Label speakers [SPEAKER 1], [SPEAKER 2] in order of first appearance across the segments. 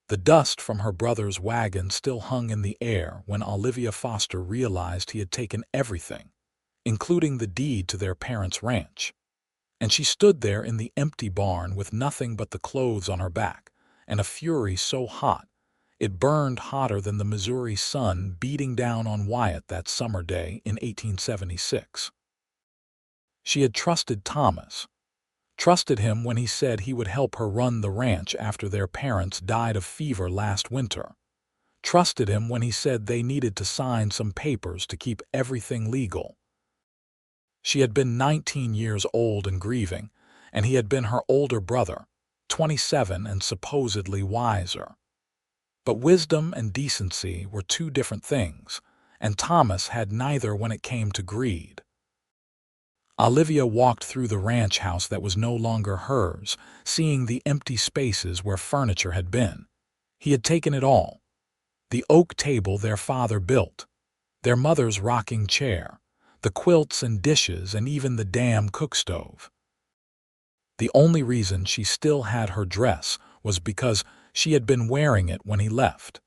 [SPEAKER 1] The dust from her brother's wagon still hung in the air when Olivia Foster realized he had taken everything, including the deed to their parents' ranch. And she stood there in the empty barn with nothing but the clothes on her back, and a fury so hot it burned hotter than the Missouri sun beating down on Wyatt that summer day in 1876. She had trusted Thomas, trusted him when he said he would help her run the ranch after their parents died of fever last winter, trusted him when he said they needed to sign some papers to keep everything legal. She had been 19 years old and grieving, and he had been her older brother, 27 and supposedly wiser. But wisdom and decency were two different things, and Thomas had neither when it came to greed. Olivia walked through the ranch house that was no longer hers, seeing the empty spaces where furniture had been. He had taken it all. The oak table their father built, their mother's rocking chair, the quilts and dishes, and even the damn cookstove. The only reason she still had her dress was because she had been wearing it when he left.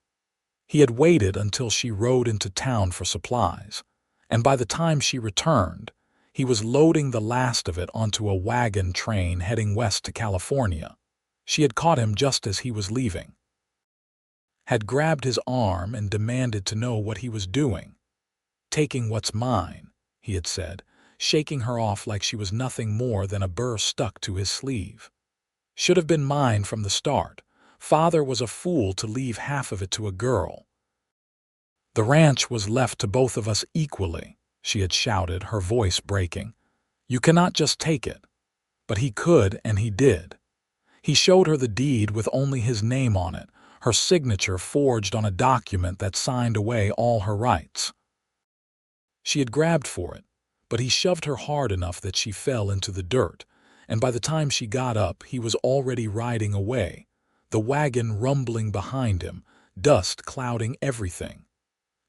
[SPEAKER 1] He had waited until she rode into town for supplies, and by the time she returned, he was loading the last of it onto a wagon train heading west to California. She had caught him just as he was leaving, had grabbed his arm and demanded to know what he was doing. "Taking what's mine," he had said, shaking her off like she was nothing more than a burr stuck to his sleeve. "Should have been mine from the start. Father was a fool to leave half of it to a girl." "The ranch was left to both of us equally," she had shouted, her voice breaking. "You cannot just take it." But he could, and he did. He showed her the deed with only his name on it, her signature forged on a document that signed away all her rights. She had grabbed for it, but he shoved her hard enough that she fell into the dirt, and by the time she got up he was already riding away, the wagon rumbling behind him, dust clouding everything.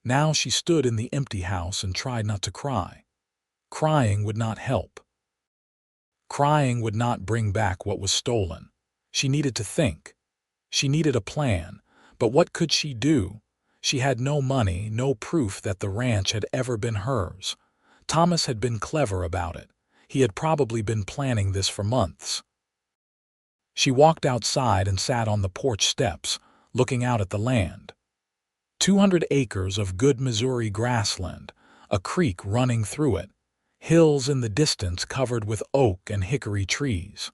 [SPEAKER 1] Now she stood in the empty house and tried not to cry. Crying would not help. Crying would not bring back what was stolen. She needed to think. She needed a plan, but what could she do? She had no money, no proof that the ranch had ever been hers. Thomas had been clever about it. He had probably been planning this for months. She walked outside and sat on the porch steps, looking out at the land. 200 acres of good Missouri grassland, a creek running through it, hills in the distance covered with oak and hickory trees.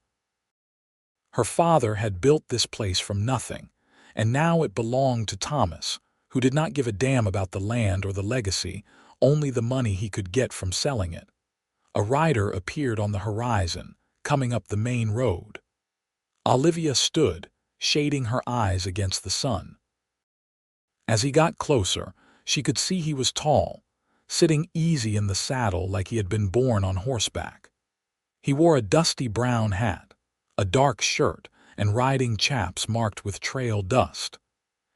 [SPEAKER 1] Her father had built this place from nothing, and now it belonged to Thomas, who did not give a damn about the land or the legacy, only the money he could get from selling it. A rider appeared on the horizon, coming up the main road. Olivia stood, shading her eyes against the sun. As he got closer, she could see he was tall, sitting easy in the saddle like he had been born on horseback. He wore a dusty brown hat, a dark shirt, and riding chaps marked with trail dust.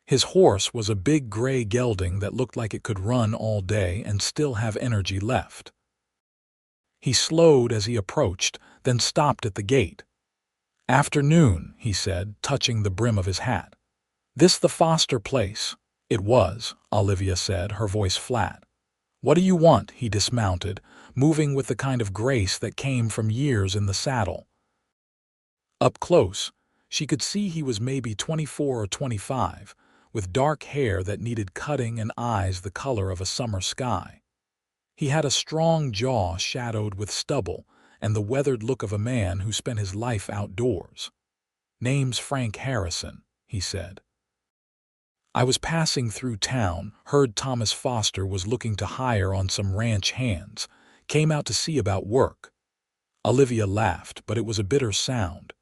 [SPEAKER 1] His horse was a big gray gelding that looked like it could run all day and still have energy left. He slowed as he approached, then stopped at the gate. "Afternoon," he said, touching the brim of his hat. "This the Foster place?" "It was," Olivia said, her voice flat. "What do you want?" He dismounted, moving with the kind of grace that came from years in the saddle. Up close, she could see he was maybe 24 or 25, with dark hair that needed cutting and eyes the color of a summer sky. He had a strong jaw shadowed with stubble and the weathered look of a man who spent his life outdoors. "Name's Frank Harrison," he said. "I was passing through town, heard Thomas Foster was looking to hire on some ranch hands, came out to see about work." Olivia laughed, but it was a bitter sound.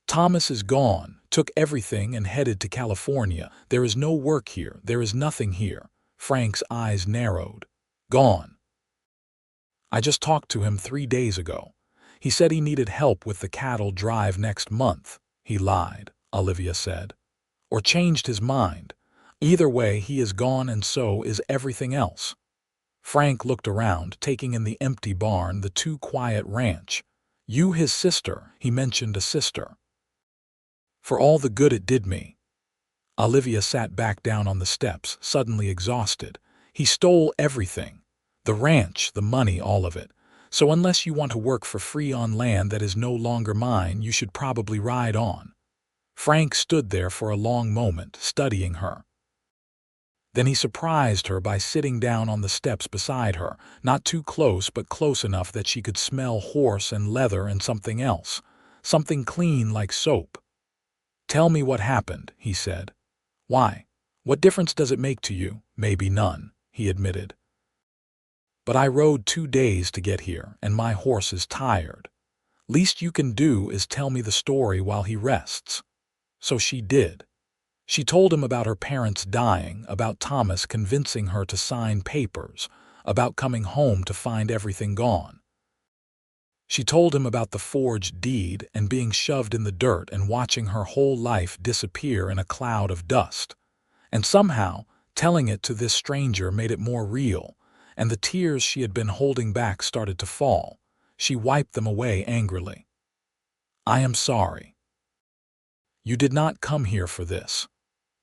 [SPEAKER 1] "Thomas is gone, took everything and headed to California. There is no work here, there is nothing here." Frank's eyes narrowed. "Gone. I just talked to him 3 days ago. He said he needed help with the cattle drive next month." "He lied," Olivia said. "Or changed his mind. Either way, he is gone, and so is everything else." Frank looked around, taking in the empty barn, the too quiet ranch. "You his sister," he mentioned a sister. "For all the good it did me." Olivia sat back down on the steps, suddenly exhausted. He stole everything. The ranch, the money, all of it. So unless you want to work for free on land that is no longer mine, you should probably ride on. Frank stood there for a long moment, studying her. Then he surprised her by sitting down on the steps beside her, not too close but close enough that she could smell horse and leather and something else, something clean like soap. "Tell me what happened," he said. "Why? What difference does it make to you?" "Maybe none," he admitted. "But I rode 2 days to get here, and my horse is tired. Least you can do is tell me the story while he rests." So she did. She told him about her parents dying, about Thomas convincing her to sign papers, about coming home to find everything gone. She told him about the forged deed and being shoved in the dirt and watching her whole life disappear in a cloud of dust. And somehow, telling it to this stranger made it more real, and the tears she had been holding back started to fall. She wiped them away angrily. "I am sorry. You did not come here for this.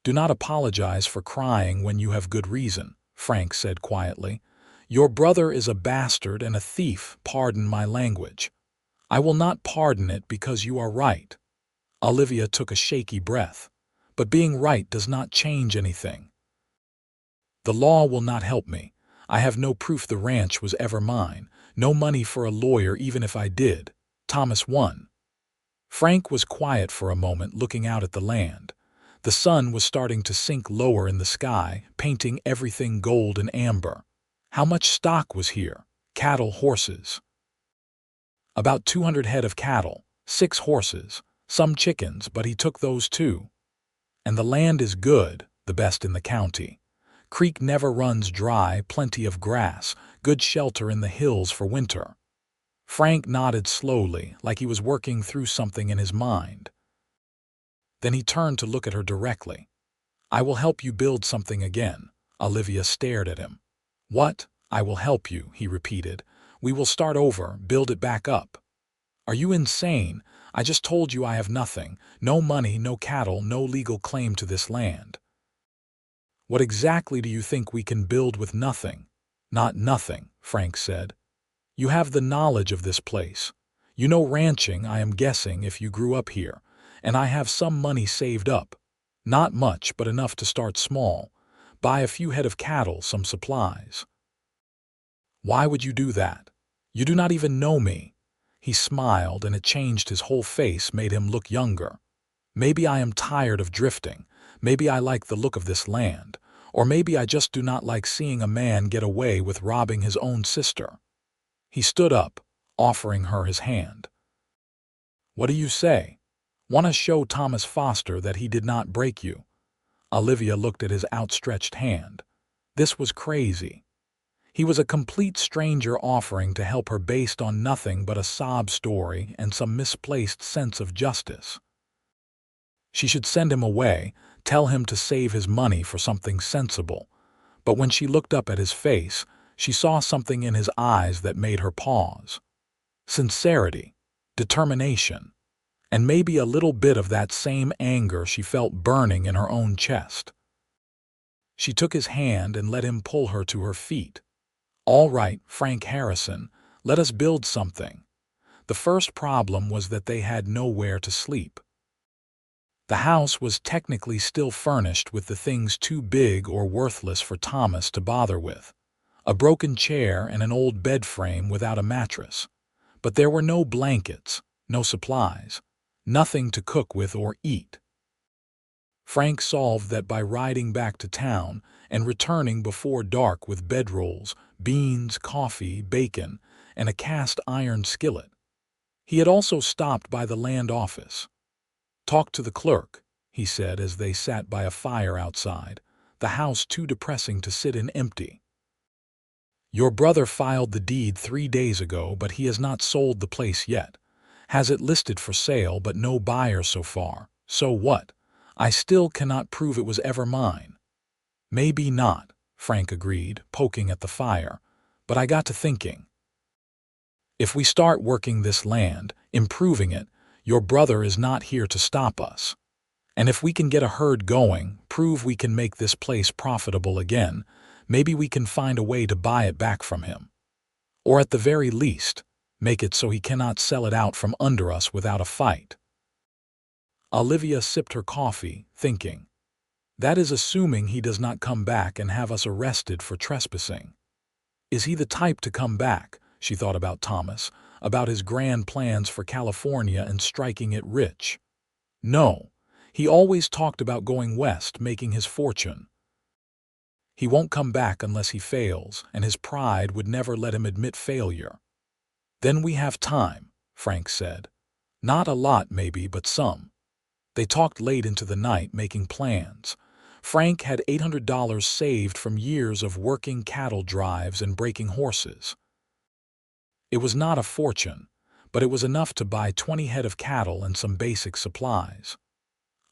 [SPEAKER 1] Do not apologize for crying when you have good reason," Frank said quietly. "Your brother is a bastard and a thief, pardon my language. I will not pardon it because you are right." Olivia took a shaky breath. "But being right does not change anything. The law will not help me. I have no proof the ranch was ever mine, no money for a lawyer even if I did. Thomas won." Frank was quiet for a moment, looking out at the land. The sun was starting to sink lower in the sky, painting everything gold and amber. How much stock was here? Cattle, horses? About 200 head of cattle, 6 horses, some chickens, but he took those too. And the land is good, the best in the county. Creek never runs dry, plenty of grass, good shelter in the hills for winter. Frank nodded slowly, like he was working through something in his mind. Then he turned to look at her directly. "I will help you build something again." Olivia stared at him. "What? I will help you," he repeated. "We will start over, build it back up." "Are you insane? I just told you I have nothing. No money, no cattle, no legal claim to this land." "What exactly do you think we can build with nothing?" "Not nothing," Frank said. "You have the knowledge of this place. You know ranching, I am guessing, if you grew up here. And I have some money saved up. Not much, but enough to start small. Buy a few head of cattle, some supplies." "Why would you do that? You do not even know me." He smiled, and it changed his whole face, made him look younger. "Maybe I am tired of drifting. Maybe I like the look of this land. Or maybe I just do not like seeing a man get away with robbing his own sister." He stood up, offering her his hand. "What do you say? Want to show Thomas Foster that he did not break you?" Olivia looked at his outstretched hand. This was crazy. He was a complete stranger offering to help her based on nothing but a sob story and some misplaced sense of justice. She should send him away, tell him to save his money for something sensible. But when she looked up at his face, she saw something in his eyes that made her pause. Sincerity, determination, and maybe a little bit of that same anger she felt burning in her own chest. She took his hand and let him pull her to her feet. "All right, Frank Harrison, let us build something." The first problem was that they had nowhere to sleep. The house was technically still furnished with the things too big or worthless for Thomas to bother with. A broken chair and an old bed frame without a mattress. But there were no blankets, no supplies. Nothing to cook with or eat. Frank solved that by riding back to town and returning before dark with bedrolls, beans, coffee, bacon, and a cast iron skillet. He had also stopped by the land office. "Talk to the clerk," he said as they sat by a fire outside, the house too depressing to sit in empty. "Your brother filed the deed 3 days ago, but he has not sold the place yet. Has it listed for sale, but no buyer so far. So what? I still cannot prove it was ever mine." "Maybe not," Frank agreed, poking at the fire. "But I got to thinking. If we start working this land, improving it, your brother is not here to stop us. And if we can get a herd going, prove we can make this place profitable again. Maybe we can find a way to buy it back from him. Or at the very least, make it so he cannot sell it out from under us without a fight." Olivia sipped her coffee, thinking, "That is assuming he does not come back and have us arrested for trespassing. Is he the type to come back?" She thought about Thomas, about his grand plans for California and striking it rich. No, he always talked about going west, making his fortune. He won't come back unless he fails, and his pride would never let him admit failure. "Then we have time," Frank said. "Not a lot, maybe, but some." They talked late into the night, making plans. Frank had $800 saved from years of working cattle drives and breaking horses. It was not a fortune, but it was enough to buy 20 head of cattle and some basic supplies.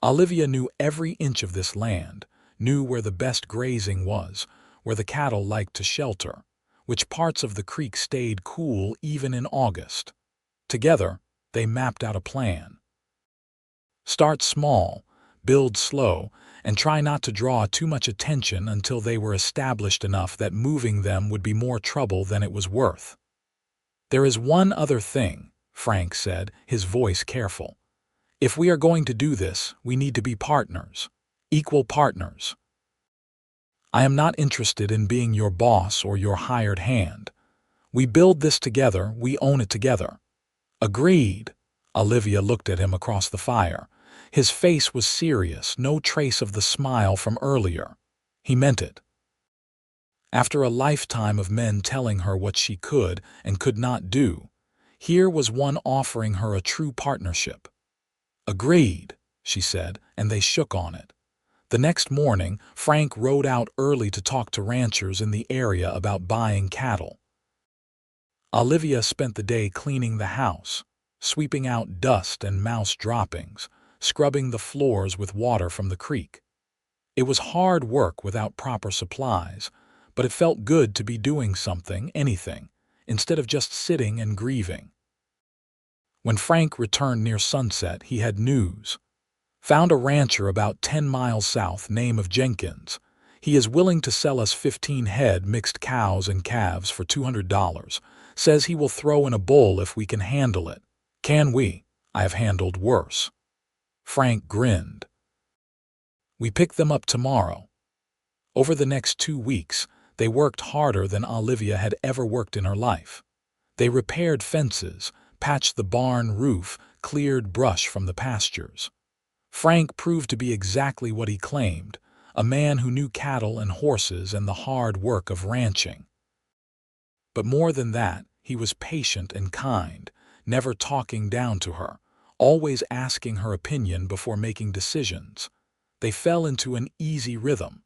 [SPEAKER 1] Olivia knew every inch of this land, knew where the best grazing was, where the cattle liked to shelter, which parts of the creek stayed cool even in August. Together, they mapped out a plan. Start small, build slow, and try not to draw too much attention until they were established enough that moving them would be more trouble than it was worth. "There is one other thing," Frank said, his voice careful. "If we are going to do this, we need to be partners, equal partners. I am not interested in being your boss or your hired hand. We build this together, we own it together." "Agreed." Olivia looked at him across the fire. His face was serious, no trace of the smile from earlier. He meant it. After a lifetime of men telling her what she could and could not do, here was one offering her a true partnership. "Agreed," she said, and they shook on it. The next morning, Frank rode out early to talk to ranchers in the area about buying cattle. Olivia spent the day cleaning the house, sweeping out dust and mouse droppings, scrubbing the floors with water from the creek. It was hard work without proper supplies, but it felt good to be doing something, anything, instead of just sitting and grieving. When Frank returned near sunset, he had news. "Found a rancher about 10 miles south, name of Jenkins. He is willing to sell us 15 head mixed cows and calves for $200. Says he will throw in a bull if we can handle it. Can we? I have handled worse." Frank grinned. "We pick them up tomorrow." Over the next 2 weeks, they worked harder than Olivia had ever worked in her life. They repaired fences, patched the barn roof, cleared brush from the pastures. Frank proved to be exactly what he claimed, a man who knew cattle and horses and the hard work of ranching. But more than that, he was patient and kind, never talking down to her, always asking her opinion before making decisions. They fell into an easy rhythm.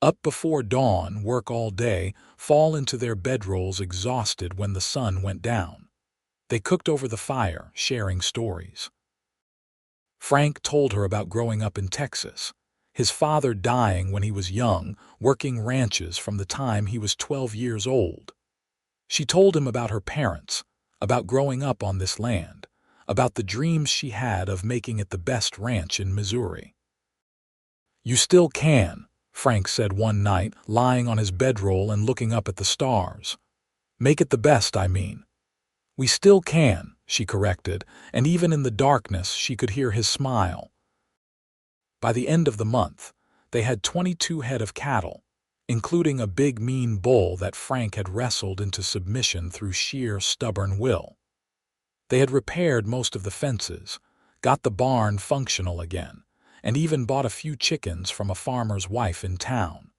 [SPEAKER 1] Up before dawn, work all day, fall into their bedrolls exhausted when the sun went down. They cooked over the fire, sharing stories. Frank told her about growing up in Texas, his father dying when he was young, working ranches from the time he was 12 years old. She told him about her parents, about growing up on this land, about the dreams she had of making it the best ranch in Missouri. "You still can," Frank said one night, lying on his bedroll and looking up at the stars. "Make it the best, I mean." "We still can," she corrected, and even in the darkness she could hear his smile. By the end of the month, they had 22 head of cattle, including a big mean bull that Frank had wrestled into submission through sheer stubborn will. They had repaired most of the fences, got the barn functional again, and even bought a few chickens from a farmer's wife in town.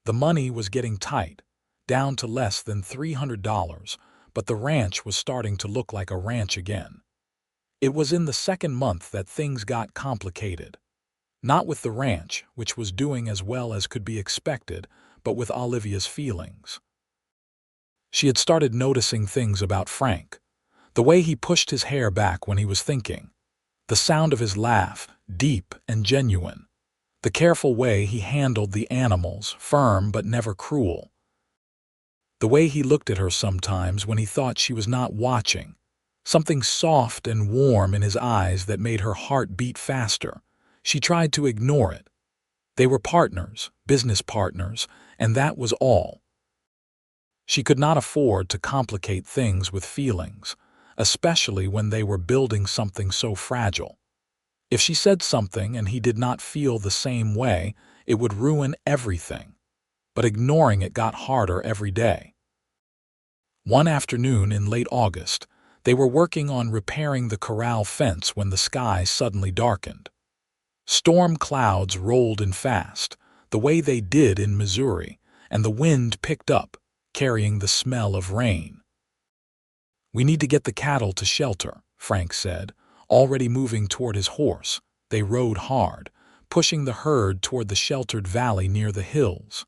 [SPEAKER 1] The money was getting tight, down to less than $300, but the ranch was starting to look like a ranch again. It was in the second month that things got complicated. Not with the ranch, which was doing as well as could be expected, but with Olivia's feelings. She had started noticing things about Frank. The way he pushed his hair back when he was thinking. The sound of his laugh, deep and genuine. The careful way he handled the animals, firm but never cruel. The way he looked at her sometimes when he thought she was not watching. Something soft and warm in his eyes that made her heart beat faster. She tried to ignore it. They were partners, business partners, and that was all. She could not afford to complicate things with feelings, especially when they were building something so fragile. If she said something and he did not feel the same way, it would ruin everything. But ignoring it got harder every day. One afternoon in late August, they were working on repairing the corral fence when the sky suddenly darkened. Storm clouds rolled in fast, the way they did in Missouri, and the wind picked up, carrying the smell of rain. "We need to get the cattle to shelter," Frank said, already moving toward his horse. They rode hard, pushing the herd toward the sheltered valley near the hills.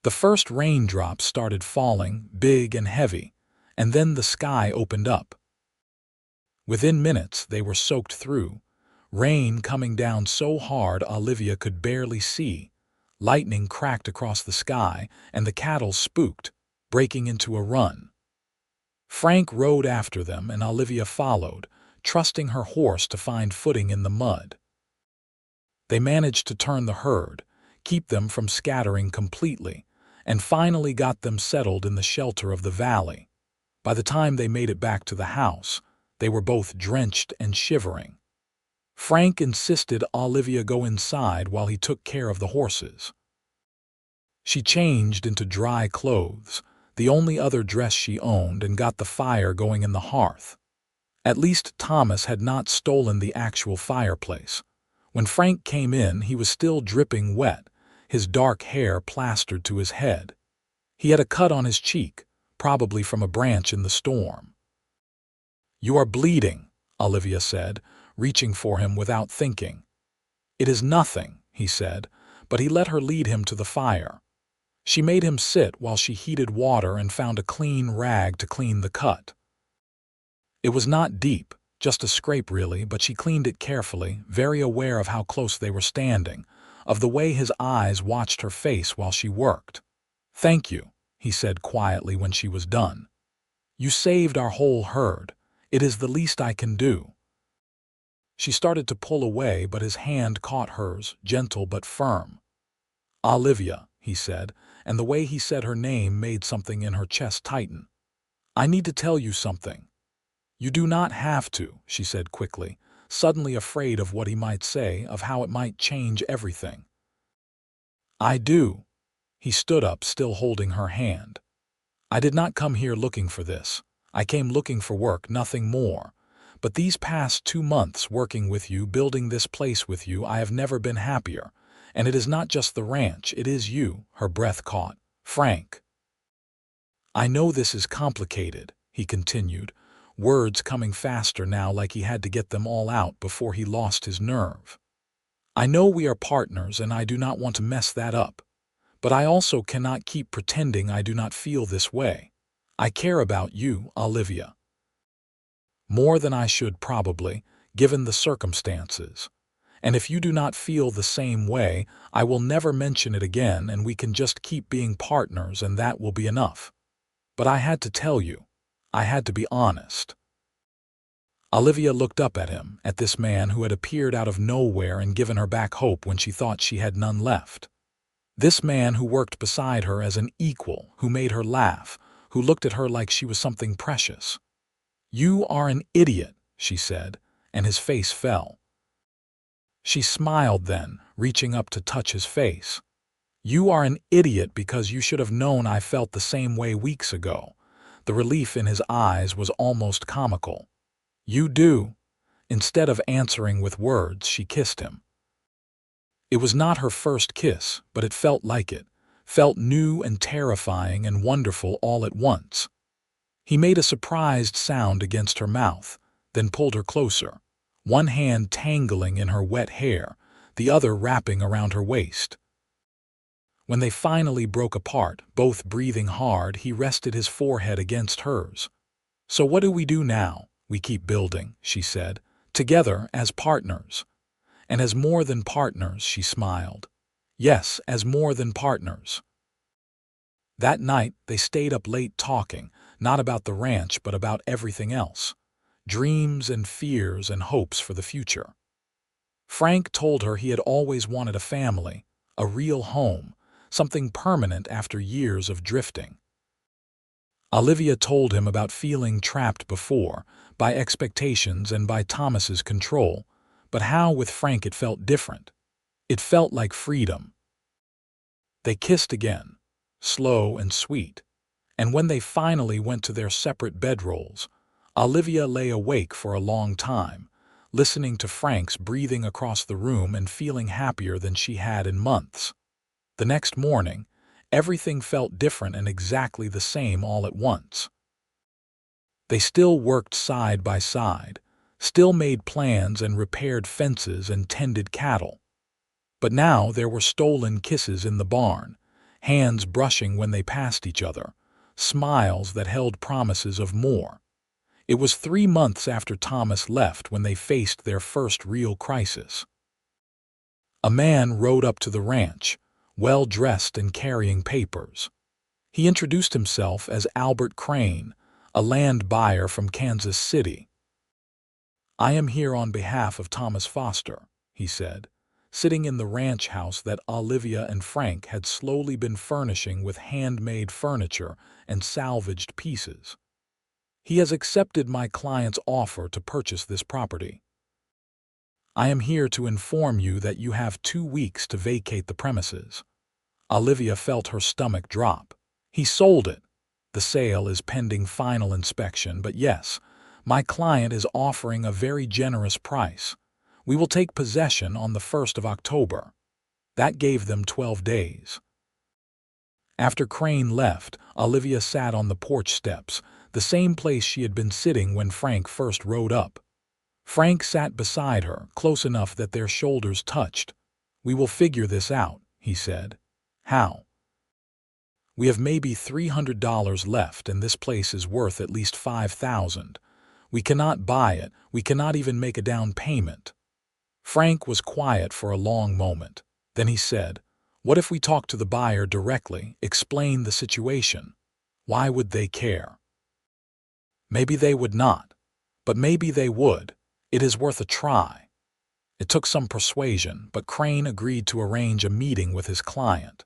[SPEAKER 1] The first raindrops started falling, big and heavy, and then the sky opened up. Within minutes they were soaked through, rain coming down so hard Olivia could barely see. Lightning cracked across the sky, and the cattle spooked, breaking into a run. Frank rode after them, and Olivia followed, trusting her horse to find footing in the mud. They managed to turn the herd, keep them from scattering completely, and finally got them settled in the shelter of the valley. By the time they made it back to the house, they were both drenched and shivering. Frank insisted Olivia go inside while he took care of the horses. She changed into dry clothes, the only other dress she owned, and got the fire going in the hearth. At least Thomas had not stolen the actual fireplace. When Frank came in, he was still dripping wet, his dark hair plastered to his head. He had a cut on his cheek, probably from a branch in the storm. "You are bleeding," Olivia said, reaching for him without thinking. "It is nothing," he said, but he let her lead him to the fire. She made him sit while she heated water and found a clean rag to clean the cut. It was not deep, just a scrape really, but she cleaned it carefully, very aware of how close they were standing, of the way his eyes watched her face while she worked. "Thank you," he said quietly when she was done. "You saved our whole herd. It is the least I can do." She started to pull away, but his hand caught hers, gentle but firm. "Olivia," he said, and the way he said her name made something in her chest tighten. "I need to tell you something." "You do not have to," she said quickly, suddenly afraid of what he might say, of how it might change everything. "I do." He stood up, still holding her hand. "I did not come here looking for this. I came looking for work, nothing more. But these past 2 months working with you, building this place with you, I have never been happier. And it is not just the ranch, it is you." Her breath caught. "Frank." "I know this is complicated," he continued, words coming faster now, like he had to get them all out before he lost his nerve. "I know we are partners and I do not want to mess that up. But I also cannot keep pretending I do not feel this way. I care about you, Olivia. More than I should probably, given the circumstances. And if you do not feel the same way, I will never mention it again and we can just keep being partners and that will be enough. But I had to tell you. I had to be honest." Olivia looked up at him, at this man who had appeared out of nowhere and given her back hope when she thought she had none left. This man who worked beside her as an equal, who made her laugh, who looked at her like she was something precious. "You are an idiot," she said, and his face fell. She smiled then, reaching up to touch his face. "You are an idiot because you should have known I felt the same way weeks ago." The relief in his eyes was almost comical. "You do." Instead of answering with words, she kissed him. It was not her first kiss, but it felt like it, felt new and terrifying and wonderful all at once. He made a surprised sound against her mouth, then pulled her closer, one hand tangling in her wet hair, the other wrapping around her waist. When they finally broke apart, both breathing hard, he rested his forehead against hers. "So what do we do now?" "We keep building," she said, "together as partners." "And as more than partners," she smiled. "Yes, as more than partners." That night, they stayed up late talking, not about the ranch but about everything else. Dreams and fears and hopes for the future. Frank told her he had always wanted a family, a real home, something permanent after years of drifting. Olivia told him about feeling trapped before, by expectations and by Thomas's control, but how with Frank it felt different. It felt like freedom. They kissed again, slow and sweet, and when they finally went to their separate bedrolls, Olivia lay awake for a long time, listening to Frank's breathing across the room and feeling happier than she had in months. The next morning, everything felt different and exactly the same all at once. They still worked side by side, still made plans and repaired fences and tended cattle. But now there were stolen kisses in the barn, hands brushing when they passed each other, smiles that held promises of more. It was 3 months after Thomas left when they faced their first real crisis. A man rode up to the ranch, well-dressed and carrying papers. He introduced himself as Albert Crane, a land buyer from Kansas City. "I am here on behalf of Thomas Foster," he said, sitting in the ranch house that Olivia and Frank had slowly been furnishing with handmade furniture and salvaged pieces. "He has accepted my client's offer to purchase this property. I am here to inform you that you have 2 weeks to vacate the premises." Olivia felt her stomach drop. "He sold it. The sale is pending final inspection, but yes, my client is offering a very generous price. We will take possession on the 1st of October. That gave them 12 days. After Crane left, Olivia sat on the porch steps, the same place she had been sitting when Frank first rode up. Frank sat beside her, close enough that their shoulders touched. "We will figure this out," he said. "How?" "We have maybe $300 left and this place is worth at least $5,000. We cannot buy it, we cannot even make a down payment." Frank was quiet for a long moment. Then he said, "What if we talk to the buyer directly, explain the situation? Why would they care?" "Maybe they would not, but maybe they would. It is worth a try." It took some persuasion, but Crane agreed to arrange a meeting with his client.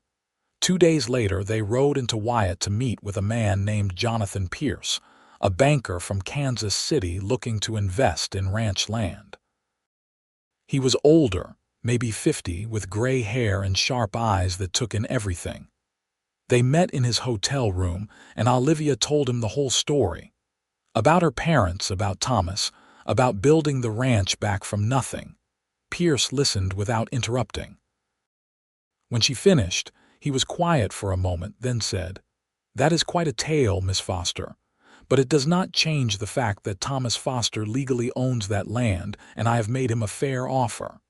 [SPEAKER 1] 2 days later, they rode into Wyatt to meet with a man named Jonathan Pierce, a banker from Kansas City looking to invest in ranch land. He was older, maybe 50, with gray hair and sharp eyes that took in everything. They met in his hotel room, and Olivia told him the whole story. About her parents, about Thomas, about building the ranch back from nothing. Pierce listened without interrupting. When she finished, he was quiet for a moment, then said, "That is quite a tale, Miss Foster. But it does not change the fact that Thomas Foster legally owns that land, and I have made him a fair offer."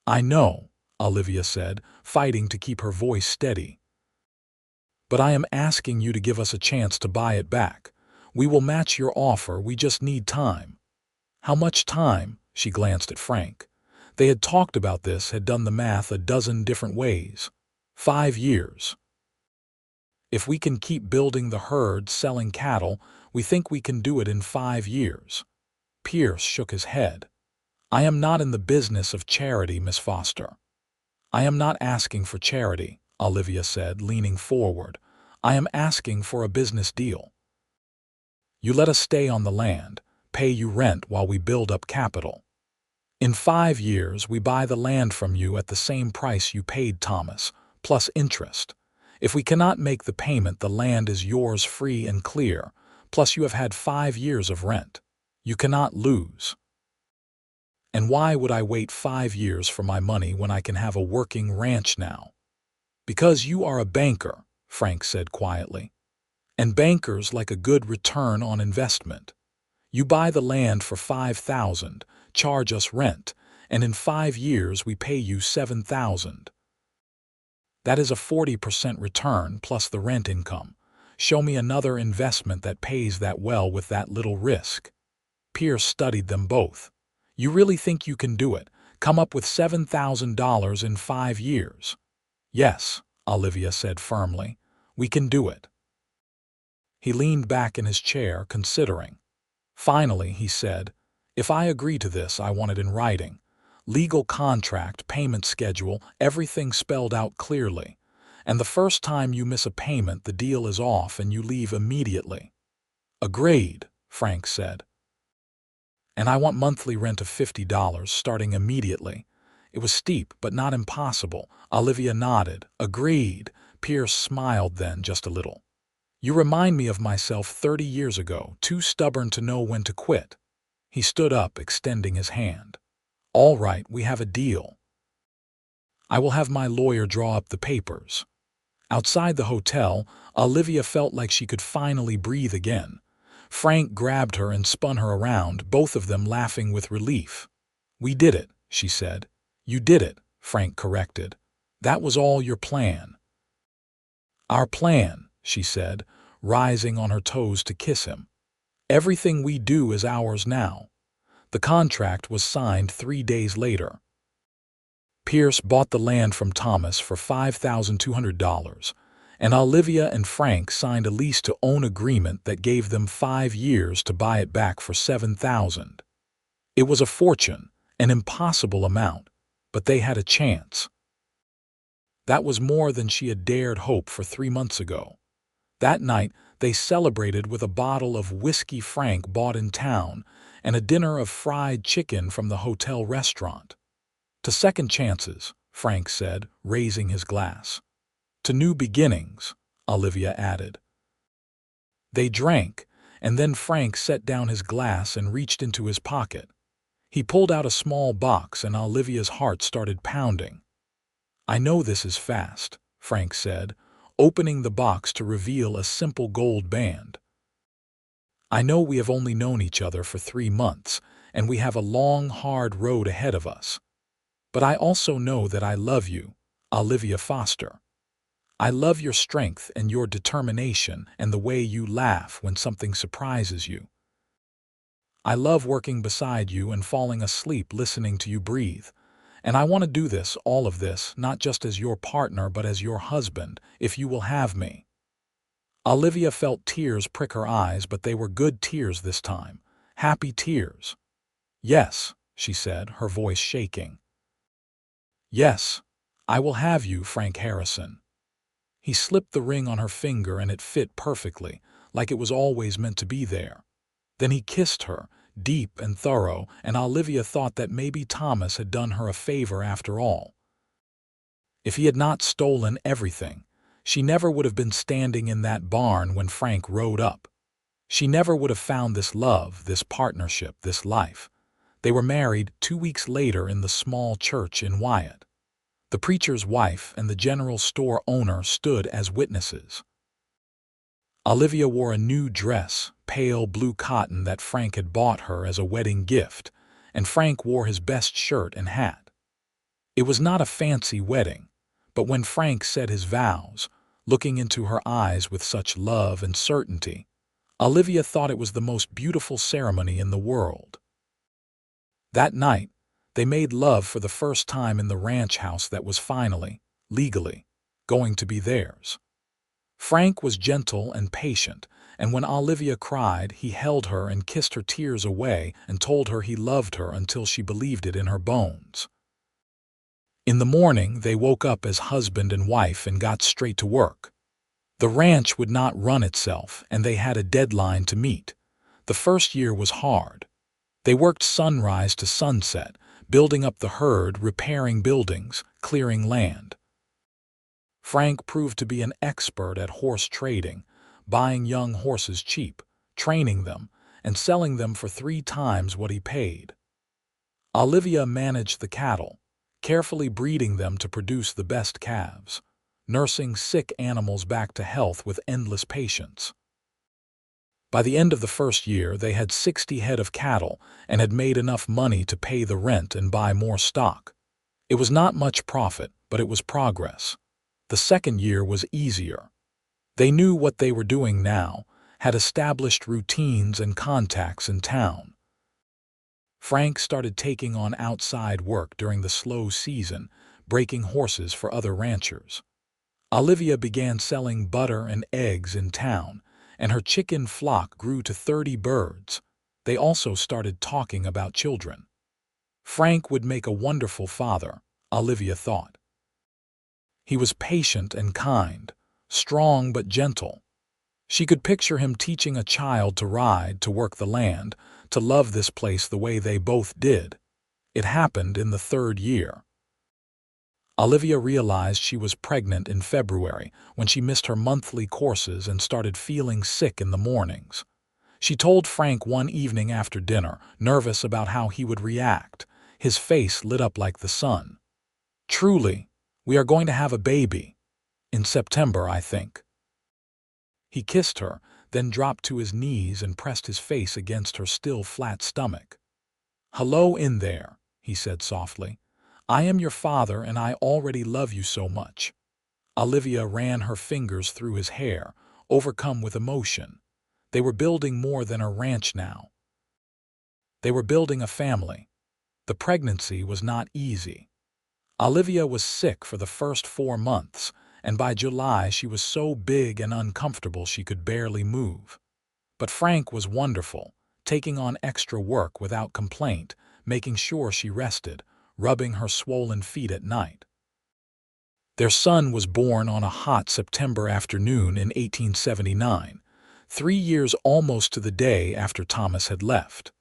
[SPEAKER 1] "I know," Olivia said, fighting to keep her voice steady. "But I am asking you to give us a chance to buy it back. We will match your offer, we just need time." "How much time?" She glanced at Frank. They had talked about this, had done the math a dozen different ways. 5 years. "If we can keep building the herd, selling cattle, we think we can do it in 5 years. Pierce shook his head. "I am not in the business of charity, Miss Foster." "I am not asking for charity," Olivia said, leaning forward. "I am asking for a business deal. You let us stay on the land, pay you rent while we build up capital. In 5 years, we buy the land from you at the same price you paid Thomas, plus interest. If we cannot make the payment, the land is yours free and clear, plus you have had 5 years of rent. You cannot lose." "And why would I wait 5 years for my money when I can have a working ranch now?" "Because you are a banker," Frank said quietly. "And bankers like a good return on investment. You buy the land for $5,000, charge us rent, and in 5 years we pay you $7,000. That is a 40% return plus the rent income. Show me another investment that pays that well with that little risk." Pierce studied them both. "You really think you can do it? Come up with $7,000 in 5 years?" "Yes," Olivia said firmly. "We can do it." He leaned back in his chair, considering. Finally, he said, "If I agree to this, I want it in writing. Legal contract, payment schedule, everything spelled out clearly. And the first time you miss a payment, the deal is off and you leave immediately. Agreed, Frank said. And I want monthly rent of $50 starting immediately. It was steep, but not impossible. Olivia nodded. Agreed. Pierce smiled then, just a little. You remind me of myself 30 years ago, too stubborn to know when to quit. He stood up, extending his hand. All right, we have a deal. I will have my lawyer draw up the papers. Outside the hotel, Olivia felt like she could finally breathe again. Frank grabbed her and spun her around, both of them laughing with relief. We did it, she said. You did it, Frank corrected. That was all your plan. Our plan, she said, rising on her toes to kiss him. Everything we do is ours now. The contract was signed 3 days later. Pierce bought the land from Thomas for $5,200, and Olivia and Frank signed a lease-to-own agreement that gave them 5 years to buy it back for $7,000. It was a fortune, an impossible amount, but they had a chance. That was more than she had dared hope for 3 months ago. That night, they celebrated with a bottle of whiskey Frank bought in town and a dinner of fried chicken from the hotel restaurant. To second chances, Frank said, raising his glass. To new beginnings, Olivia added. They drank, and then Frank set down his glass and reached into his pocket. He pulled out a small box and Olivia's heart started pounding. I know this is fast, Frank said, opening the box to reveal a simple gold band. I know we have only known each other for 3 months, and we have a long, hard road ahead of us. But I also know that I love you, Olivia Foster. I love your strength and your determination and the way you laugh when something surprises you. I love working beside you and falling asleep listening to you breathe. And I want to do this, all of this, not just as your partner but as your husband, if you will have me. Olivia felt tears prick her eyes, but they were good tears this time, happy tears. Yes, she said, her voice shaking. Yes, I will have you, Frank Harrison. He slipped the ring on her finger and it fit perfectly, like it was always meant to be there. Then he kissed her, deep and thorough, and Olivia thought that maybe Thomas had done her a favor after all. If he had not stolen everything, she never would have been standing in that barn when Frank rode up. She never would have found this love, this partnership, this life. They were married 2 weeks later in the small church in Wyatt. The preacher's wife and the general store owner stood as witnesses. Olivia wore a new dress, pale blue cotton that Frank had bought her as a wedding gift, and Frank wore his best shirt and hat. It was not a fancy wedding, but when Frank said his vows, looking into her eyes with such love and certainty, Olivia thought it was the most beautiful ceremony in the world. That night, they made love for the first time in the ranch house that was finally, legally, going to be theirs. Frank was gentle and patient, and when Olivia cried, he held her and kissed her tears away and told her he loved her until she believed it in her bones. In the morning, they woke up as husband and wife and got straight to work. The ranch would not run itself, and they had a deadline to meet. The first year was hard. They worked sunrise to sunset, building up the herd, repairing buildings, clearing land. Frank proved to be an expert at horse trading, buying young horses cheap, training them, and selling them for 3 times what he paid. Olivia managed the cattle, carefully breeding them to produce the best calves, nursing sick animals back to health with endless patience. By the end of the first year, they had 60 head of cattle and had made enough money to pay the rent and buy more stock. It was not much profit, but it was progress. The second year was easier. They knew what they were doing now, had established routines and contacts in town. Frank started taking on outside work during the slow season, breaking horses for other ranchers. Olivia began selling butter and eggs in town, and her chicken flock grew to 30 birds. They also started talking about children. Frank would make a wonderful father, Olivia thought. He was patient and kind, strong but gentle. She could picture him teaching a child to ride, to work the land, to love this place the way they both did. It happened in the 3rd year. Olivia realized she was pregnant in February when she missed her monthly courses and started feeling sick in the mornings. She told Frank one evening after dinner, nervous about how he would react. His face lit up like the sun. "Truly, we are going to have a baby. In September, I think." He kissed her, then dropped to his knees and pressed his face against her still flat stomach. "Hello in there," he said softly. "I am your father and I already love you so much." Olivia ran her fingers through his hair, overcome with emotion. They were building more than a ranch now. They were building a family. The pregnancy was not easy. Olivia was sick for the first 4 months, and by July she was so big and uncomfortable she could barely move. But Frank was wonderful, taking on extra work without complaint, making sure she rested, rubbing her swollen feet at night. Their son was born on a hot September afternoon in 1879, 3 years almost to the day after Thomas had left.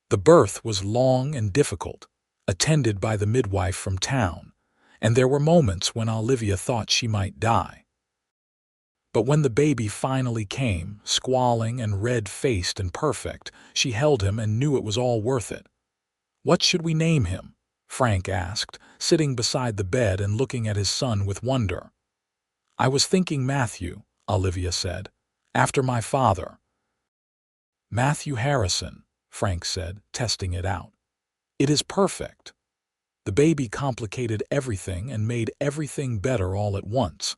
[SPEAKER 1] The birth was long and difficult, attended by the midwife from town, and there were moments when Olivia thought she might die. But when the baby finally came, squalling and red-faced and perfect, she held him and knew it was all worth it. "What should we name him?" Frank asked, sitting beside the bed and looking at his son with wonder. "I was thinking Matthew," Olivia said, "after my father." "Matthew Harrison," Frank said, testing it out. "It is perfect." The baby complicated everything and made everything better all at once.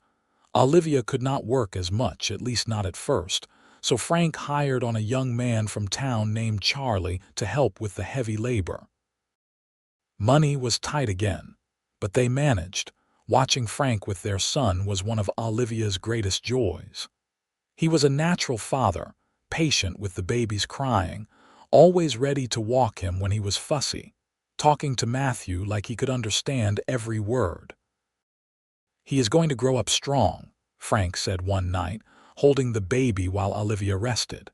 [SPEAKER 1] Olivia could not work as much, at least not at first, so Frank hired on a young man from town named Charlie to help with the heavy labor. Money was tight again, but they managed. Watching Frank with their son was one of Olivia's greatest joys. He was a natural father, patient with the baby's crying, always ready to walk him when he was fussy, talking to Matthew like he could understand every word. "He is going to grow up strong," Frank said one night, holding the baby while Olivia rested.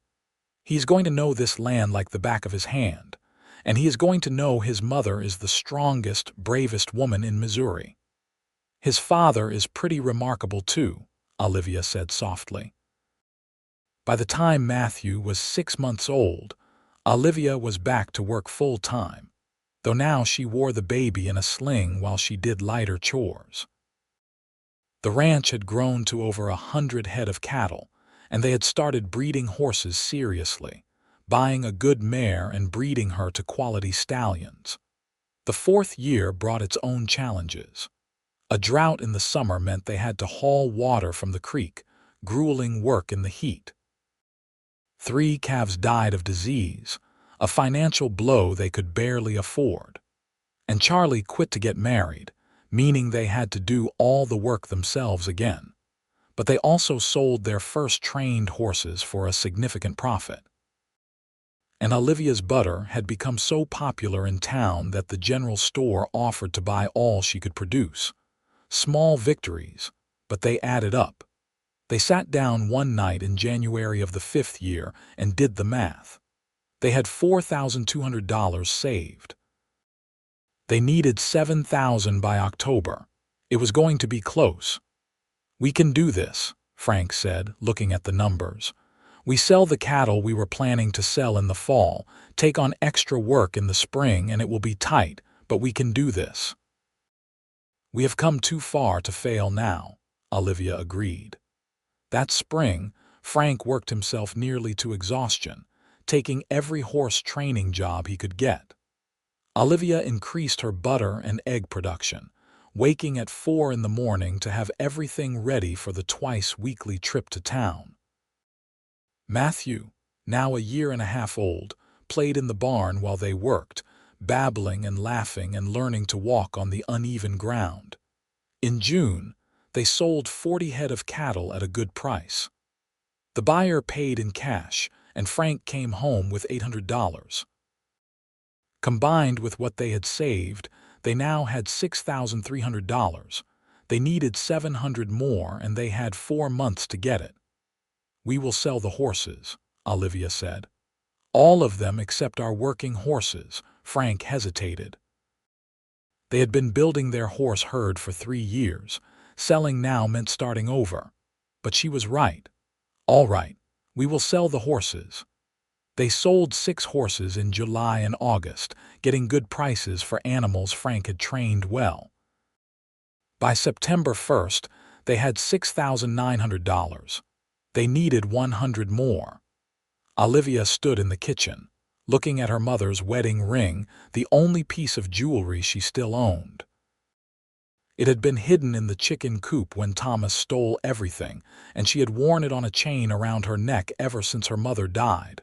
[SPEAKER 1] "He is going to know this land like the back of his hand, and he is going to know his mother is the strongest, bravest woman in Missouri." "His father is pretty remarkable too," Olivia said softly. By the time Matthew was 6 months old, Olivia was back to work full-time, though now she wore the baby in a sling while she did lighter chores. The ranch had grown to over 100 head of cattle, and they had started breeding horses seriously, buying a good mare and breeding her to quality stallions. The 4th year brought its own challenges. A drought in the summer meant they had to haul water from the creek, grueling work in the heat. 3 calves died of disease, a financial blow they could barely afford. And Charlie quit to get married, meaning they had to do all the work themselves again. But they also sold their first trained horses for a significant profit. And Olivia's butter had become so popular in town that the general store offered to buy all she could produce. Small victories, but they added up. They sat down one night in January of the 5th year and did the math. They had $4,200 saved. They needed $7,000 by October. It was going to be close. "We can do this," Frank said, looking at the numbers. "We sell the cattle we were planning to sell in the fall, take on extra work in the spring, and it will be tight, but we can do this." "We have come too far to fail now," Olivia agreed. That spring, Frank worked himself nearly to exhaustion, taking every horse training job he could get. Olivia increased her butter and egg production, waking at 4 in the morning to have everything ready for the twice-weekly trip to town. Matthew, now a year and a half old, played in the barn while they worked, babbling and laughing and learning to walk on the uneven ground. In June, they sold 40 head of cattle at a good price. The buyer paid in cash, and Frank came home with $800. Combined with what they had saved, they now had $6,300. They needed 700 more, and they had 4 months to get it. "We will sell the horses," Olivia said. "All of them except our working horses." Frank hesitated. They had been building their horse herd for 3 years. Selling now meant starting over. But she was right. "All right, we will sell the horses." They sold 6 horses in July and August, getting good prices for animals Frank had trained well. By September 1st, they had $6,900. They needed 100 more. Olivia stood in the kitchen, looking at her mother's wedding ring, the only piece of jewelry she still owned. It had been hidden in the chicken coop when Thomas stole everything, and she had worn it on a chain around her neck ever since her mother died.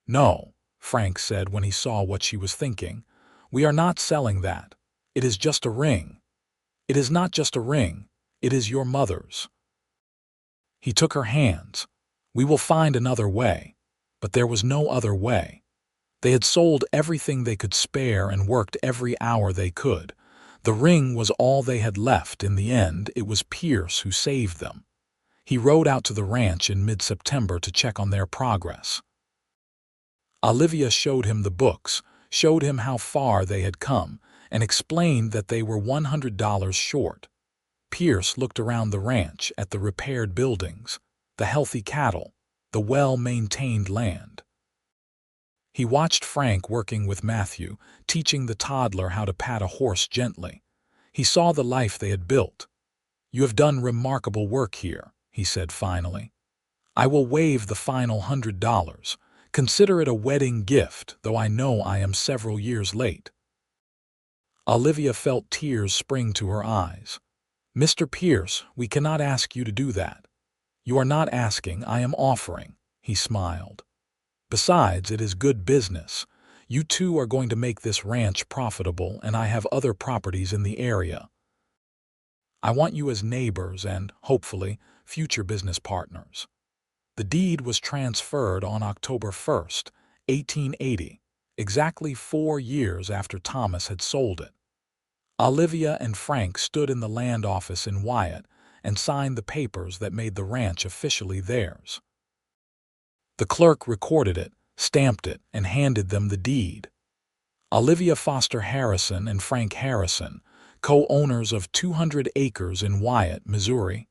[SPEAKER 1] "No," Frank said when he saw what she was thinking. "We are not selling that. It is just a ring." "It is not just a ring. It is your mother's." He took her hands. "We will find another way." But there was no other way. They had sold everything they could spare and worked every hour they could. The ring was all they had left. In the end, it was Pierce who saved them. He rode out to the ranch in mid-September to check on their progress. Olivia showed him the books, showed him how far they had come, and explained that they were $100 short. Pierce looked around the ranch at the repaired buildings, the healthy cattle, the well-maintained land. He watched Frank working with Matthew, teaching the toddler how to pat a horse gently. He saw the life they had built. "You have done remarkable work here," he said finally. "I will waive the final $100. Consider it a wedding gift, though I know I am several years late." Olivia felt tears spring to her eyes. "Mr. Pierce, we cannot ask you to do that." "You are not asking, I am offering," he smiled. "Besides, it is good business. You two are going to make this ranch profitable, and I have other properties in the area. I want you as neighbors and, hopefully, future business partners." The deed was transferred on October 1st, 1880, exactly 4 years after Thomas had sold it. Olivia and Frank stood in the land office in Wyatt and signed the papers that made the ranch officially theirs. The clerk recorded it, stamped it, and handed them the deed. Olivia Foster Harrison and Frank Harrison, co-owners of 200 acres in Wyatt, Missouri.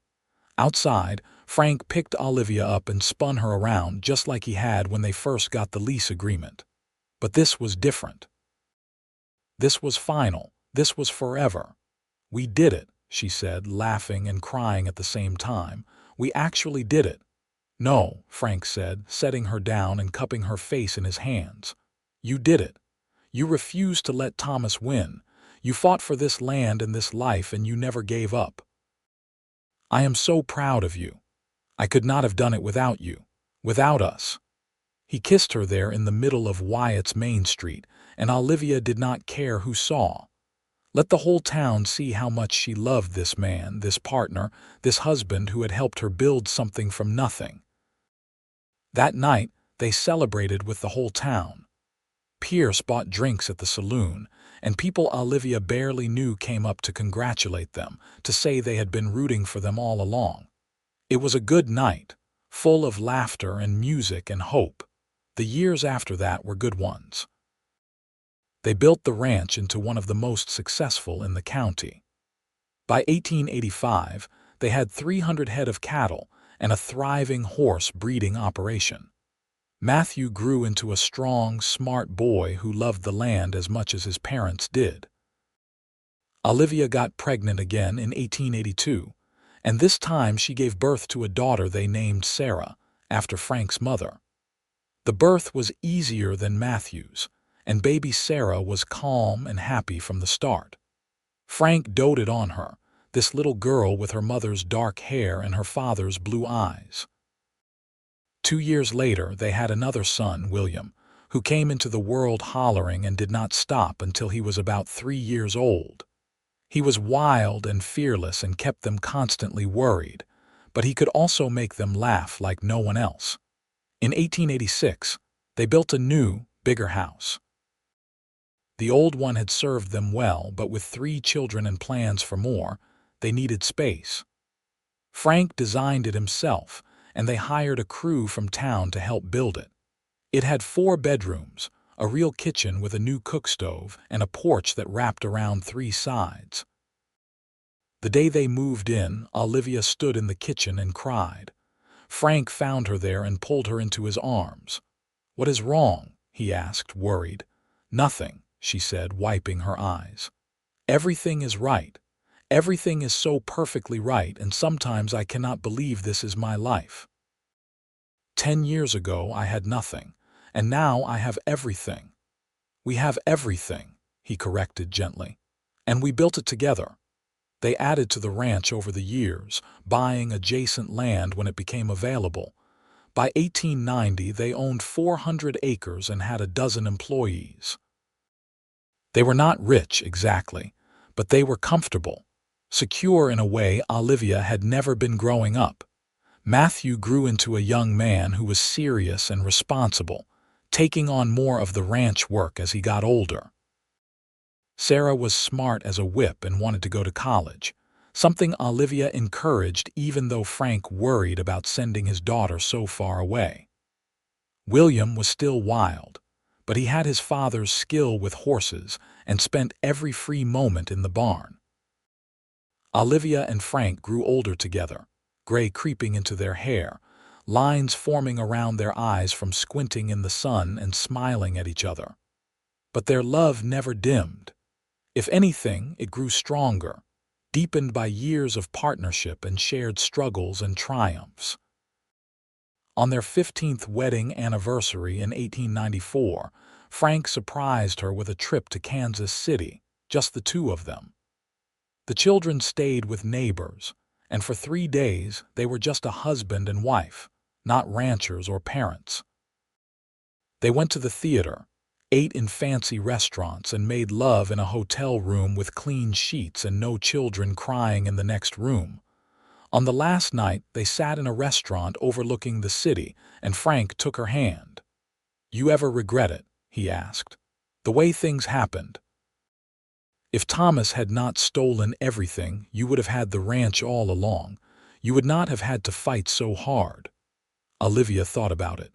[SPEAKER 1] Outside, Frank picked Olivia up and spun her around just like he had when they first got the lease agreement. But this was different. This was final. This was forever. "We did it," she said, laughing and crying at the same time. "We actually did it." "No," Frank said, setting her down and cupping her face in his hands. "You did it. You refused to let Thomas win. You fought for this land and this life, and you never gave up. I am so proud of you. I could not have done it without you, without us." He kissed her there in the middle of Wyatt's Main Street, and Olivia did not care who saw. Let the whole town see how much she loved this man, this partner, this husband who had helped her build something from nothing. That night, they celebrated with the whole town. Pierce bought drinks at the saloon, and people Olivia barely knew came up to congratulate them, to say they had been rooting for them all along. It was a good night, full of laughter and music and hope. The years after that were good ones. They built the ranch into one of the most successful in the county. By 1885, they had 300 head of cattle and a thriving horse breeding operation. Matthew grew into a strong, smart boy who loved the land as much as his parents did. Olivia got pregnant again in 1882, and this time she gave birth to a daughter they named Sarah, after Frank's mother. The birth was easier than Matthew's, and baby Sarah was calm and happy from the start. Frank doted on her, this little girl with her mother's dark hair and her father's blue eyes. 2 years later, they had another son, William, who came into the world hollering and did not stop until he was about 3 years old. He was wild and fearless and kept them constantly worried, but he could also make them laugh like no one else. In 1886, they built a new, bigger house. The old one had served them well, but with 3 children and plans for more, they needed space. Frank designed it himself, and they hired a crew from town to help build it. It had 4 bedrooms, a real kitchen with a new cook stove, and a porch that wrapped around 3 sides. The day they moved in, Olivia stood in the kitchen and cried. Frank found her there and pulled her into his arms. "What is wrong?" he asked, worried. "Nothing," she said, wiping her eyes. "Everything is right. Everything is so perfectly right, and sometimes I cannot believe this is my life. 10 years ago I had nothing, and now I have everything." "We have everything," he corrected gently. "And we built it together." They added to the ranch over the years, buying adjacent land when it became available. By 1890, they owned 400 acres and had a dozen employees. They were not rich exactly, but they were comfortable, secure in a way Olivia had never been growing up. Matthew grew into a young man who was serious and responsible, taking on more of the ranch work as he got older. Sarah was smart as a whip and wanted to go to college, something Olivia encouraged even though Frank worried about sending his daughter so far away. William was still wild, but he had his father's skill with horses and spent every free moment in the barn. Olivia and Frank grew older together, gray creeping into their hair, lines forming around their eyes from squinting in the sun and smiling at each other. But their love never dimmed. If anything, it grew stronger, deepened by years of partnership and shared struggles and triumphs. On their 15th wedding anniversary in 1894, Frank surprised her with a trip to Kansas City, just the 2 of them. The children stayed with neighbors, and for 3 days they were just a husband and wife, not ranchers or parents. They went to the theater, ate in fancy restaurants, and made love in a hotel room with clean sheets and no children crying in the next room. On the last night, they sat in a restaurant overlooking the city, and Frank took her hand. "You ever regret it?" he asked. "The way things happened? If Thomas had not stolen everything, you would have had the ranch all along. You would not have had to fight so hard." Olivia thought about it.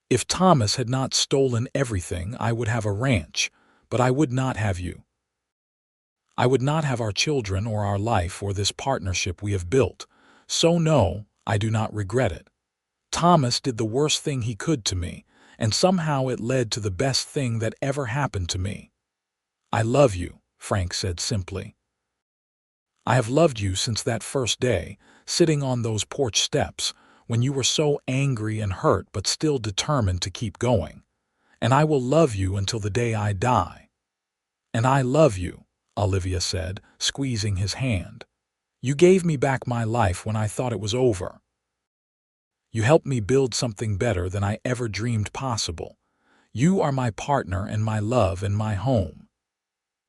[SPEAKER 1] "If Thomas had not stolen everything, I would have a ranch, but I would not have you. I would not have our children or our life or this partnership we have built. So no, I do not regret it. Thomas did the worst thing he could to me, and somehow it led to the best thing that ever happened to me." "I love you," Frank said simply. "I have loved you since that first day, sitting on those porch steps, when you were so angry and hurt but still determined to keep going. And I will love you until the day I die." "And I love you," Olivia said, squeezing his hand. "You gave me back my life when I thought it was over. You helped me build something better than I ever dreamed possible. You are my partner and my love and my home."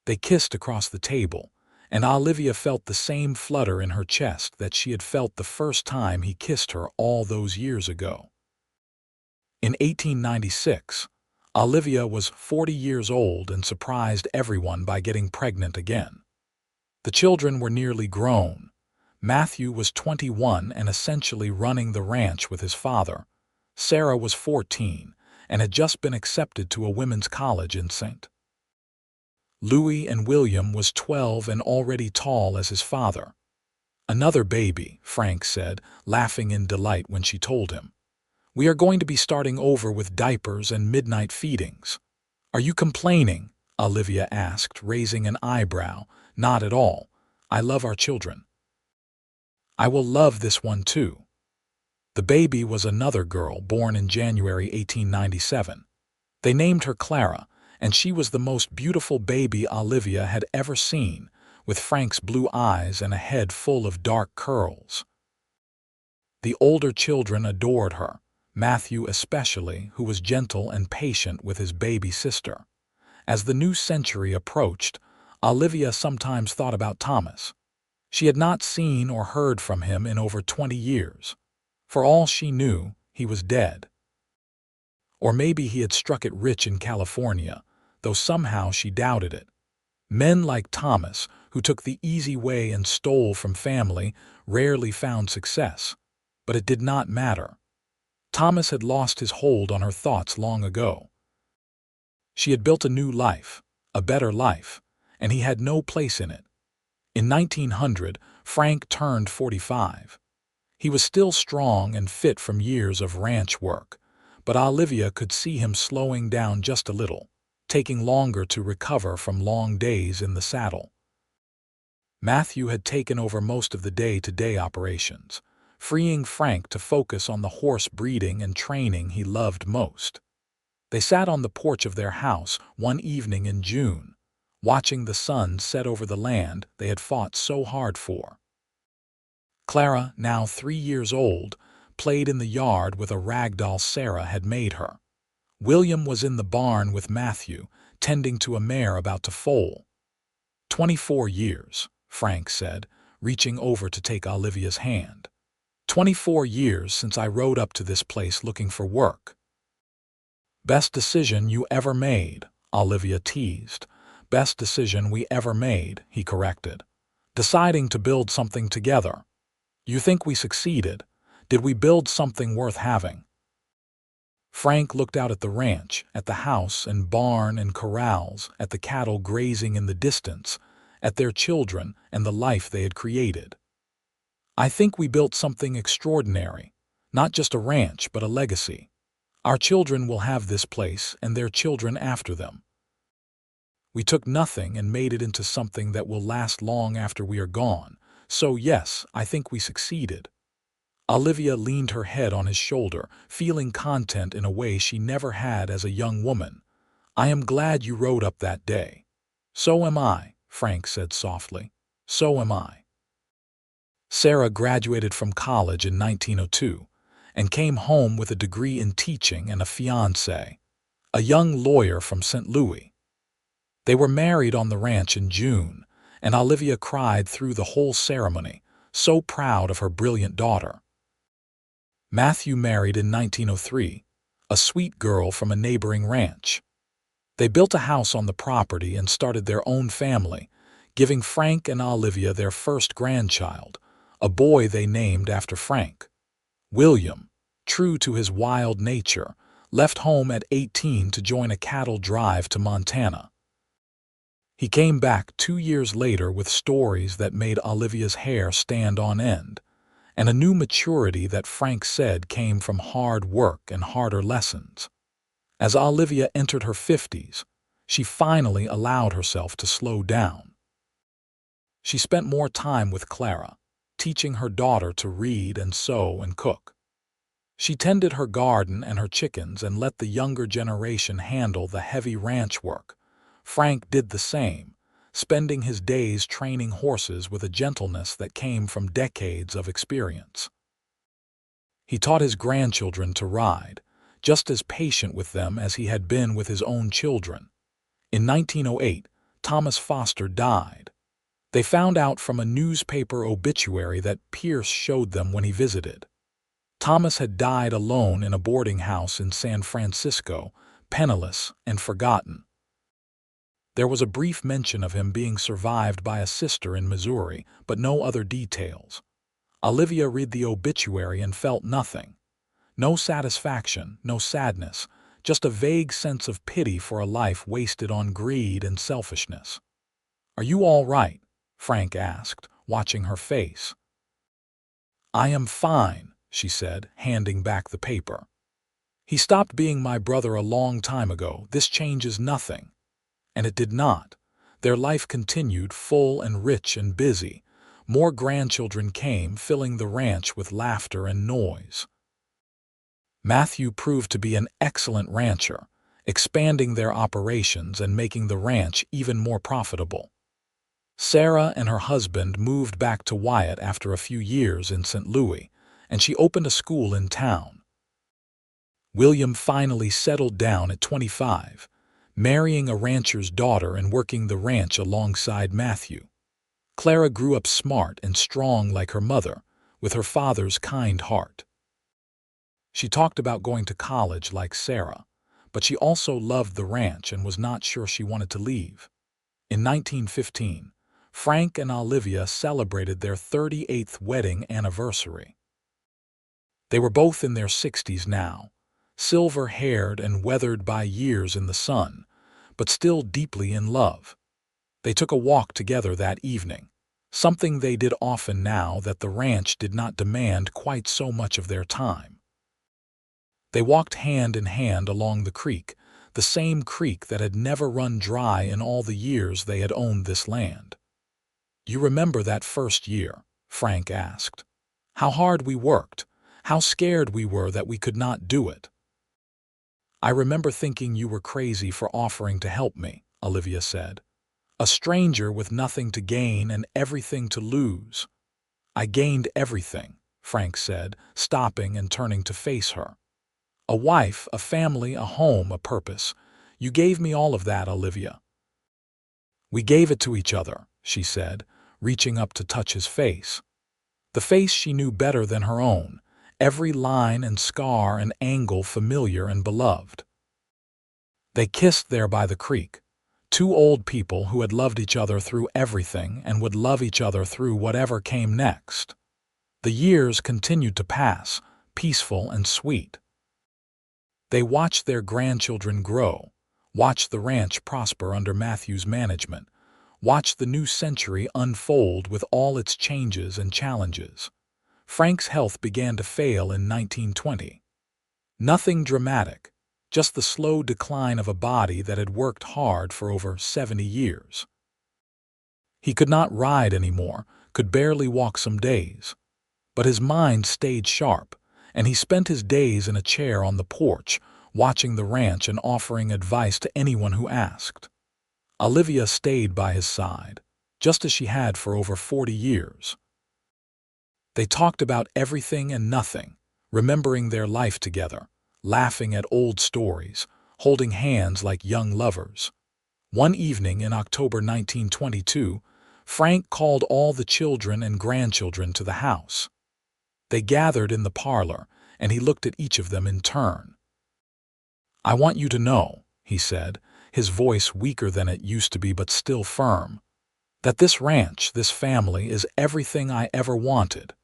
[SPEAKER 1] They kissed across the table, and Olivia felt the same flutter in her chest that she had felt the first time he kissed her all those years ago. In 1896, Olivia was 40 years old and surprised everyone by getting pregnant again. The children were nearly grown. Matthew was 21 and essentially running the ranch with his father. Sarah was 14 and had just been accepted to a women's college in St. Louis, and William was 12 and already tall as his father. "Another baby," Frank said, laughing in delight when she told him. "We are going to be starting over with diapers and midnight feedings." "Are you complaining?" Olivia asked, raising an eyebrow. "Not at all. I love our children. I will love this one too." The baby was another girl born in January 1897. They named her Clara, and she was the most beautiful baby Olivia had ever seen, with Frank's blue eyes and a head full of dark curls. The older children adored her, Matthew especially, who was gentle and patient with his baby sister. As the new century approached, Olivia sometimes thought about Thomas. She had not seen or heard from him in over 20 years. For all she knew, he was dead. Or maybe he had struck it rich in California, though somehow she doubted it. Men like Thomas, who took the easy way and stole from family, rarely found success. But it did not matter. Thomas had lost his hold on her thoughts long ago. She had built a new life, a better life, and he had no place in it. In 1900, Frank turned 45. He was still strong and fit from years of ranch work, but Olivia could see him slowing down just a little, taking longer to recover from long days in the saddle. Matthew had taken over most of the day-to-day operations, freeing Frank to focus on the horse breeding and training he loved most. They sat on the porch of their house one evening in June, watching the sun set over the land they had fought so hard for. Clara, now 3 years old, played in the yard with a ragdoll Sarah had made her. William was in the barn with Matthew, tending to a mare about to foal. 24 years, Frank said, reaching over to take Olivia's hand. 24 years since I rode up to this place looking for work. Best decision you ever made, Olivia teased. Best decision we ever made, he corrected. Deciding to build something together. You think we succeeded? Did we build something worth having? Frank looked out at the ranch, at the house and barn and corrals, at the cattle grazing in the distance, at their children and the life they had created. I think we built something extraordinary, not just a ranch but a legacy. Our children will have this place and their children after them. We took nothing and made it into something that will last long after we are gone. So yes, I think we succeeded. Olivia leaned her head on his shoulder, feeling content in a way she never had as a young woman. I am glad you rode up that day. So am I, Frank said softly. So am I. Sarah graduated from college in 1902 and came home with a degree in teaching and a fiancé, a young lawyer from St. Louis. They were married on the ranch in June, and Olivia cried through the whole ceremony, so proud of her brilliant daughter. Matthew married in 1903, a sweet girl from a neighboring ranch. They built a house on the property and started their own family, giving Frank and Olivia their first grandchild, a boy they named after Frank. William, true to his wild nature, left home at 18 to join a cattle drive to Montana. He came back 2 years later with stories that made Olivia's hair stand on end, and a new maturity that Frank said came from hard work and harder lessons. As Olivia entered her 50s, she finally allowed herself to slow down. She spent more time with Clara, teaching her daughter to read and sew and cook. She tended her garden and her chickens and let the younger generation handle the heavy ranch work. Frank did the same, spending his days training horses with a gentleness that came from decades of experience. He taught his grandchildren to ride, just as patient with them as he had been with his own children. In 1908, Thomas Foster died. They found out from a newspaper obituary that Pierce showed them when he visited. Thomas had died alone in a boarding house in San Francisco, penniless and forgotten. There was a brief mention of him being survived by a sister in Missouri, but no other details. Olivia read the obituary and felt nothing. No satisfaction, no sadness, just a vague sense of pity for a life wasted on greed and selfishness. "Are you all right?" Frank asked, watching her face. "I am fine," she said, handing back the paper. "He stopped being my brother a long time ago. This changes nothing." And it did not. Their life continued full and rich and busy. More grandchildren came, filling the ranch with laughter and noise. Matthew proved to be an excellent rancher, expanding their operations and making the ranch even more profitable. Sarah and her husband moved back to Wyatt after a few years in St. Louis, and she opened a school in town. William finally settled down at 25, marrying a rancher's daughter and working the ranch alongside Matthew. Clara grew up smart and strong like her mother, with her father's kind heart. She talked about going to college like Sarah, but she also loved the ranch and was not sure she wanted to leave. In 1915, Frank and Olivia celebrated their 38th wedding anniversary. They were both in their 60s now, silver-haired and weathered by years in the sun, but still deeply in love. They took a walk together that evening, something they did often now that the ranch did not demand quite so much of their time. They walked hand in hand along the creek, the same creek that had never run dry in all the years they had owned this land. "You remember that first year?" Frank asked. "How hard we worked, how scared we were that we could not do it." "I remember thinking you were crazy for offering to help me," Olivia said. "A stranger with nothing to gain and everything to lose." "I gained everything," Frank said, stopping and turning to face her. "A wife, a family, a home, a purpose. You gave me all of that, Olivia." "We gave it to each other," she said, reaching up to touch his face. The face she knew better than her own, every line and scar and angle familiar and beloved. They kissed there by the creek, two old people who had loved each other through everything and would love each other through whatever came next. The years continued to pass, peaceful and sweet. They watched their grandchildren grow, watched the ranch prosper under Matthew's management, watched the new century unfold with all its changes and challenges. Frank's health began to fail in 1920. Nothing dramatic, just the slow decline of a body that had worked hard for over 70 years. He could not ride anymore, could barely walk some days. But his mind stayed sharp, and he spent his days in a chair on the porch, watching the ranch and offering advice to anyone who asked. Olivia stayed by his side, just as she had for over 40 years. They talked about everything and nothing, remembering their life together, laughing at old stories, holding hands like young lovers. One evening in October 1922, Frank called all the children and grandchildren to the house. They gathered in the parlor, and he looked at each of them in turn. "I want you to know," he said, his voice weaker than it used to be but still firm, "that this ranch, this family, is everything I ever wanted.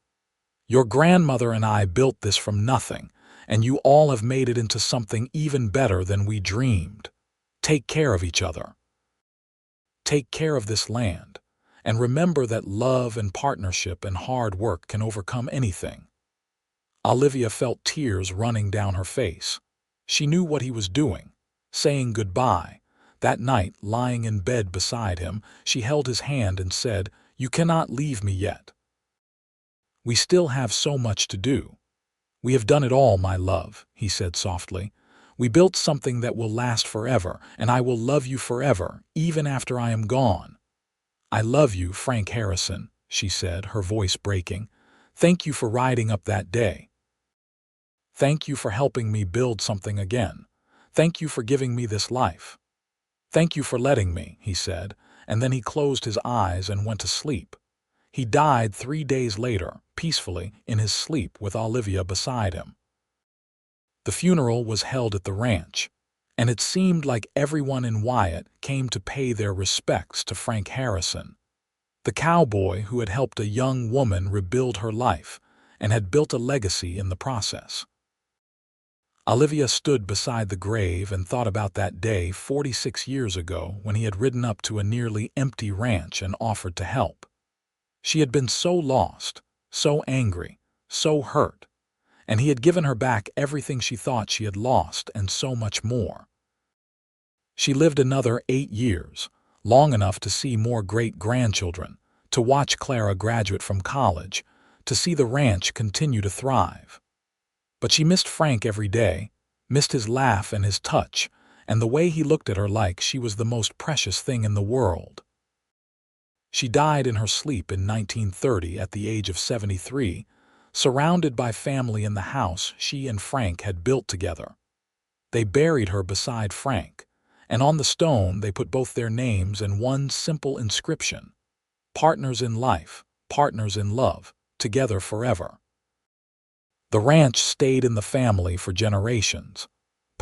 [SPEAKER 1] Your grandmother and I built this from nothing, and you all have made it into something even better than we dreamed. Take care of each other. Take care of this land. And remember that love and partnership and hard work can overcome anything." Olivia felt tears running down her face. She knew what he was doing, saying goodbye. That night, lying in bed beside him, she held his hand and said, "You cannot leave me yet. We still have so much to do." "We have done it all, my love," he said softly. "We built something that will last forever, and I will love you forever, even after I am gone." "I love you, Frank Harrison," she said, her voice breaking. "Thank you for riding up that day. Thank you for helping me build something again. Thank you for giving me this life. Thank you for letting me," he said, and then he closed his eyes and went to sleep. He died 3 days later, peacefully, in his sleep with Olivia beside him. The funeral was held at the ranch, and it seemed like everyone in Wyatt came to pay their respects to Frank Harrison, the cowboy who had helped a young woman rebuild her life and had built a legacy in the process. Olivia stood beside the grave and thought about that day 46 years ago when he had ridden up to a nearly empty ranch and offered to help. She had been so lost, so angry, so hurt, and he had given her back everything she thought she had lost and so much more. She lived another 8 years, long enough to see more great-grandchildren, to watch Clara graduate from college, to see the ranch continue to thrive. But she missed Frank every day, missed his laugh and his touch, and the way he looked at her like she was the most precious thing in the world. She died in her sleep in 1930 at the age of 73, surrounded by family in the house she and Frank had built together. They buried her beside Frank, and on the stone they put both their names and one simple inscription: "Partners in life, partners in love, together forever." The ranch stayed in the family for generations,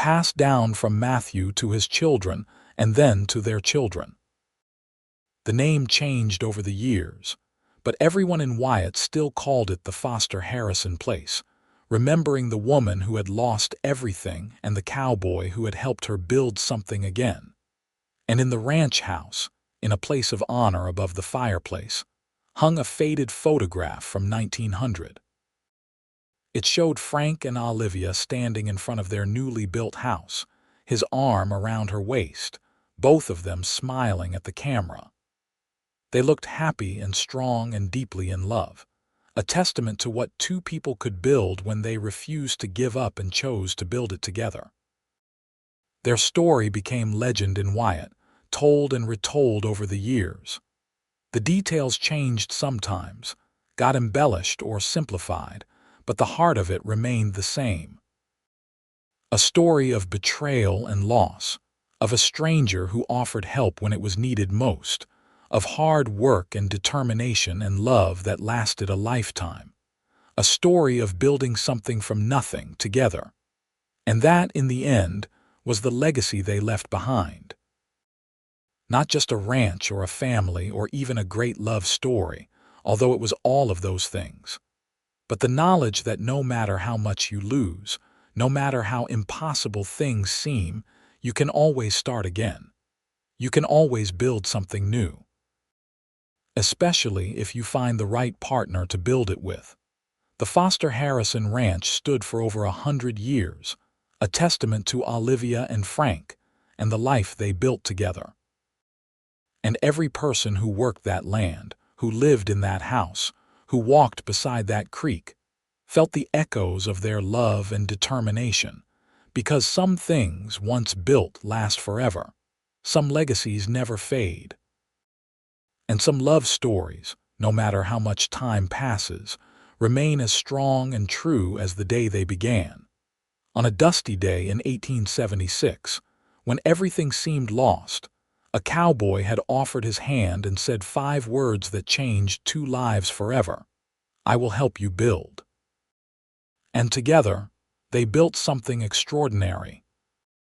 [SPEAKER 1] passed down from Matthew to his children and then to their children. The name changed over the years, but everyone in Wyatt still called it the Foster Harrison place, remembering the woman who had lost everything and the cowboy who had helped her build something again. And in the ranch house, in a place of honor above the fireplace, hung a faded photograph from 1900. It showed Frank and Olivia standing in front of their newly built house, his arm around her waist, both of them smiling at the camera. They looked happy and strong and deeply in love, a testament to what two people could build when they refused to give up and chose to build it together. Their story became legend in Wyatt, told and retold over the years. The details changed sometimes, got embellished or simplified, but the heart of it remained the same. A story of betrayal and loss, of a stranger who offered help when it was needed most, of hard work and determination and love that lasted a lifetime. A story of building something from nothing together. And that, in the end, was the legacy they left behind. Not just a ranch or a family or even a great love story, although it was all of those things, but the knowledge that no matter how much you lose, no matter how impossible things seem, you can always start again. You can always build something new. Especially if you find the right partner to build it with. The Foster Harrison Ranch stood for over 100 years, a testament to Olivia and Frank and the life they built together. And every person who worked that land, who lived in that house, who walked beside that creek, felt the echoes of their love and determination, because some things once built last forever, some legacies never fade. And some love stories, no matter how much time passes, remain as strong and true as the day they began. On a dusty day in 1876, when everything seemed lost, a cowboy had offered his hand and said 5 words that changed 2 lives forever. "I will help you build." And together, they built something extraordinary,